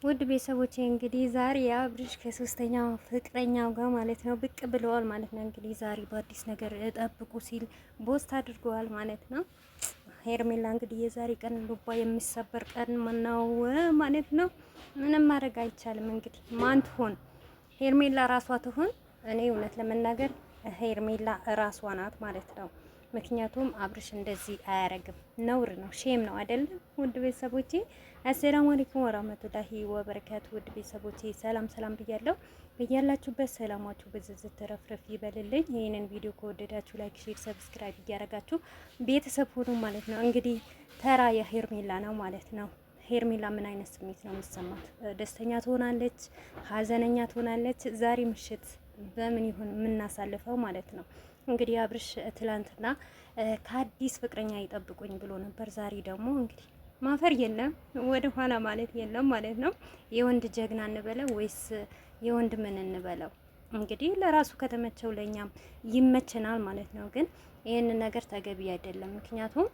ውድ ቤተሰቦቼ እንግዲህ ዛሬ አብርሽ ከሶስተኛው ፍቅረኛው ጋር ማለት ነው ብቅ ብለዋል ማለት ነው። እንግዲህ ዛሬ በአዲስ ነገር ጠብቁ ሲል ፖስት አድርገዋል ማለት ነው። ሄርሜላ እንግዲህ የዛሬ ቀን ልቧ የሚሰበር ቀን ነው ማለት ነው። ምንም ማድረግ አይቻልም። እንግዲህ ማን ትሆን ሄርሜላ ራሷ ትሆን? እኔ እውነት ለመናገር ሄርሜላ ራሷ ናት ማለት ነው። ምክንያቱም አብርሽ እንደዚህ አያረግም። ነውር ነው፣ ሼም ነው አይደለም? ውድ ቤተሰቦቼ አሰላሙ አለይኩም ወራህመቱላሂ ወበረካቱ። ውድ ቤተሰቦቼ ሰላም ሰላም ብያለሁ። በያላችሁበት ሰላማችሁ በዝዝት ተረፍረፍ ይበልልኝ። ይህንን ቪዲዮ ከወደዳችሁ ላይክ፣ ሼር፣ ሰብስክራይብ እያደረጋችሁ ቤተሰብ ሁኑ ማለት ነው። እንግዲህ ተራ የሄርሜላ ነው ማለት ነው። ሄርሜላ ምን አይነት ስሜት ነው የሚሰማት? ደስተኛ ትሆናለች? ሀዘነኛ ትሆናለች? ዛሬ ምሽት በምን ይሁን የምናሳልፈው ማለት ነው። እንግዲህ አብርሽ ትላንትና ከአዲስ ፍቅረኛ ይጠብቁኝ ብሎ ነበር። ዛሬ ደግሞ እንግዲህ ማፈር የለም ወደ ኋላ ማለት የለም ማለት ነው። የወንድ ጀግና እንበለው ወይስ የወንድ ምን እንበለው? እንግዲህ ለራሱ ከተመቸው ለኛም ይመቸናል ማለት ነው። ግን ይህንን ነገር ተገቢ አይደለም። ምክንያቱም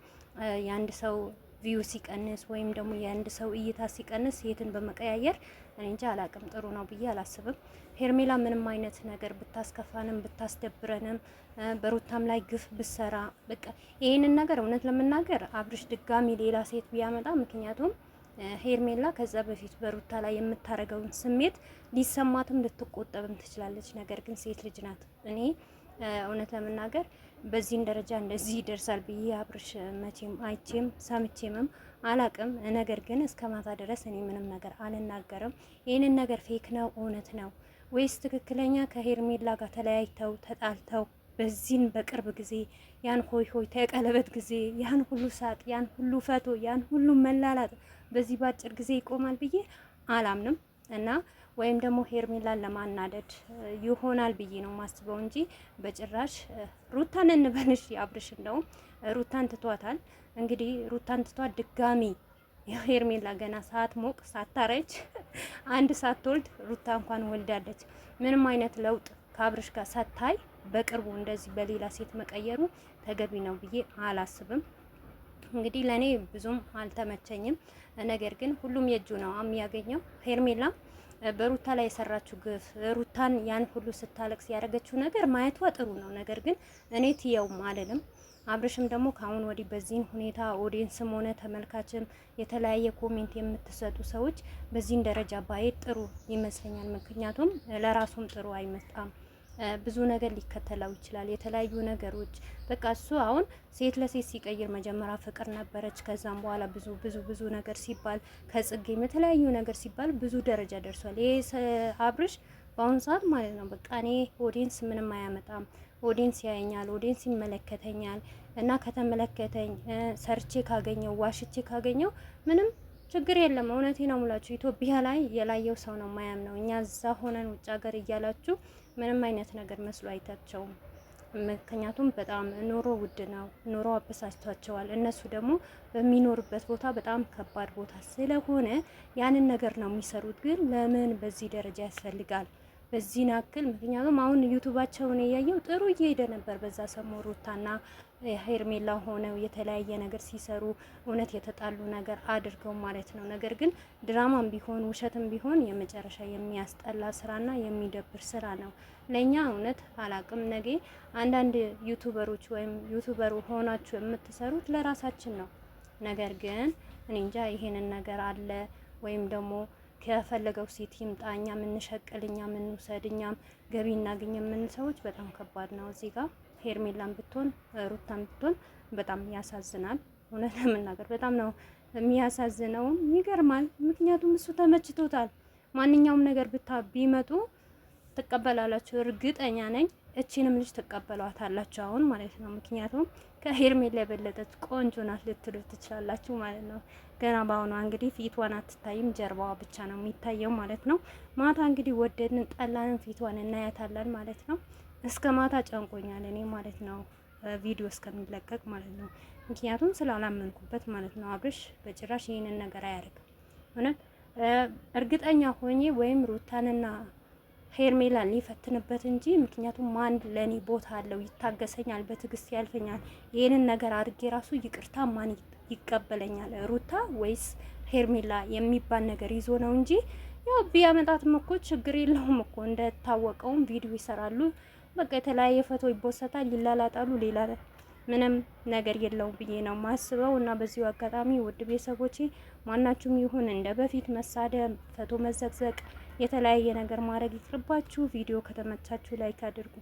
የአንድ ሰው ቪው ሲቀንስ ወይም ደግሞ የአንድ ሰው እይታ ሲቀንስ የትን በመቀያየር እኔ እንጃ አላቅም፣ ጥሩ ነው ብዬ አላስብም። ሄርሜላ ምንም አይነት ነገር ብታስከፋንም ብታስደብረንም በሩታም ላይ ግፍ ብሰራ በቃ ይህንን ነገር እውነት ለመናገር አብርሽ ድጋሚ ሌላ ሴት ቢያመጣ፣ ምክንያቱም ሄርሜላ ከዛ በፊት በሩታ ላይ የምታረገውን ስሜት ሊሰማትም ልትቆጠብም ትችላለች። ነገር ግን ሴት ልጅ ናት። እኔ እውነት ለመናገር በዚህን ደረጃ እንደዚህ ይደርሳል ብዬ አብርሽ መቼም አይቼም ሰምቼምም አላቅም። ነገር ግን እስከ ማታ ድረስ እኔ ምንም ነገር አልናገርም። ይህንን ነገር ፌክ ነው እውነት ነው ወይስ ትክክለኛ ከሄርሜላ ጋር ተለያይተው ተጣልተው በዚህን በቅርብ ጊዜ ያን ሆይ ሆይ ተቀለበት ጊዜ ያን ሁሉ ሳቅ ያን ሁሉ ፈቶ ያን ሁሉ መላላጥ በዚህ ባጭር ጊዜ ይቆማል ብዬ አላምንም። እና ወይም ደግሞ ሄርሜላን ለማናደድ ይሆናል ብዬ ነው ማስበው እንጂ በጭራሽ ሩታን እንበልሽ አብርሽ እንደውም ሩታን ትቷታል። እንግዲህ ሩታን ትቷት ድጋሚ ሄርሜላ ገና ሳትሞቅ ሳታረጅ አንድ ሳትወልድ ሩታ እንኳን ወልዳለች። ምንም አይነት ለውጥ ከአብርሽ ጋር ሳታይ በቅርቡ እንደዚህ በሌላ ሴት መቀየሩ ተገቢ ነው ብዬ አላስብም። እንግዲህ ለኔ ብዙም አልተመቸኝም። ነገር ግን ሁሉም የእጁ ነው የሚያገኘው። ሄርሜላ በሩታ ላይ የሰራችው ግፍ ሩታን ያን ሁሉ ስታለቅስ ያደረገችው ነገር ማየቷ ጥሩ ነው። ነገር ግን እኔ ትየውም አልልም። አብርሽም ደግሞ ከአሁን ወዲህ በዚህን ሁኔታ ኦዲየንስም ሆነ ተመልካችም የተለያየ ኮሜንት የምትሰጡ ሰዎች በዚህን ደረጃ ባየት ጥሩ ይመስለኛል። ምክንያቱም ለራሱም ጥሩ አይመጣም። ብዙ ነገር ሊከተለው ይችላል። የተለያዩ ነገሮች በቃ እሱ አሁን ሴት ለሴት ሲቀይር መጀመሪያ ፍቅር ነበረች። ከዛም በኋላ ብዙ ነገር ሲባል ከጽጌም የተለያዩ ነገር ሲባል ብዙ ደረጃ ደርሷል። ይሄ አብርሽ በአሁኑ ሰዓት ማለት ነው በቃ እኔ ኦዲየንስ ምንም አያመጣም፣ ኦዲየንስ ያየኛል፣ ኦዲየንስ ይመለከተኛል እና ከተመለከተኝ ሰርቼ ካገኘው ዋሽቼ ካገኘው ምንም ችግር የለም። እውነቴ ነው ሙላችሁ። ኢትዮጵያ ላይ የላየው ሰው ነው ማያምነው። እኛ እዛ ሆነን ውጭ ሀገር እያላችሁ ምንም አይነት ነገር መስሎ አይታቸውም። ምክንያቱም በጣም ኑሮ ውድ ነው። ኑሮ አበሳጭቷቸዋል። እነሱ ደግሞ በሚኖርበት ቦታ በጣም ከባድ ቦታ ስለሆነ ያንን ነገር ነው የሚሰሩት። ግን ለምን በዚህ ደረጃ ያስፈልጋል? በዚህ ናክል ምክንያቱም አሁን ዩቱባቸውን እያየው ጥሩ እየሄደ ነበር። በዛ ሰሞኑ ሩታና ሄርሜላ ሆነው የተለያየ ነገር ሲሰሩ እውነት የተጣሉ ነገር አድርገው ማለት ነው። ነገር ግን ድራማም ቢሆን ውሸትም ቢሆን የመጨረሻ የሚያስጠላ ስራና የሚደብር ስራ ነው። ለእኛ እውነት አላቅም። ነገ አንዳንድ ዩቱበሮች ወይም ዩቱበር ሆናችሁ የምትሰሩት ለራሳችን ነው። ነገር ግን እኔ እንጃ ይሄንን ነገር አለ ወይም ደግሞ ከፈለገው ሴት ይምጣ እኛ ምንሸቅል እኛ ምንውሰድ እኛም ገቢ እናገኝ የምን ሰዎች በጣም ከባድ ነው። እዚህ ጋር ሄርሜላን ብትሆን ሩታን ብትሆን በጣም ያሳዝናል። እውነት ለመናገር በጣም ነው የሚያሳዝነውም ይገርማል። ምክንያቱም እሱ ተመችቶታል። ማንኛውም ነገር ቢመጡ ትቀበላላችሁ፣ እርግጠኛ ነኝ። እቺንም ልጅ ትቀበሏታላችሁ አሁን ማለት ነው። ምክንያቱም ከሄርሜላ የበለጠች ቆንጆ ናት ልትሉ ትችላላችሁ ማለት ነው። ገና በአሁኗ እንግዲህ ፊቷን አትታይም፣ ጀርባዋ ብቻ ነው የሚታየው ማለት ነው። ማታ እንግዲህ ወደድን ጠላንን ፊቷን እናያታለን ማለት ነው። እስከ ማታ ጨንቆኛል እኔ ማለት ነው፣ ቪዲዮ እስከሚለቀቅ ማለት ነው። ምክንያቱም ስላላመንኩበት ማለት ነው። አብርሽ በጭራሽ ይህንን ነገር አያደርግም። እውነት እርግጠኛ ሆኜ ወይም ሩታንና ሄርሜላን ሊፈትንበት እንጂ ምክንያቱም ማን ለኔ ቦታ አለው፣ ይታገሰኛል፣ በትዕግስት ያልፈኛል፣ ይህንን ነገር አድርጌ ራሱ ይቅርታ ማን ይቀበለኛል? ሩታ ወይስ ሄርሜላ የሚባል ነገር ይዞ ነው እንጂ ያው ቢያመጣትም እኮ ችግር የለውም እኮ እንደታወቀውም ቪዲዮ ይሰራሉ። በቃ የተለያየ ፎቶ ይቦሰታል፣ ይላላጣሉ። ሌላ ምንም ነገር የለውም ብዬ ነው ማስበው። እና በዚሁ አጋጣሚ ውድ ቤተሰቦቼ ማናችሁም ይሁን እንደ በፊት መሳደብ፣ ፎቶ መዘግዘቅ፣ የተለያየ ነገር ማድረግ ይቅርባችሁ። ቪዲዮ ከተመቻችሁ ላይክ አድርጉ።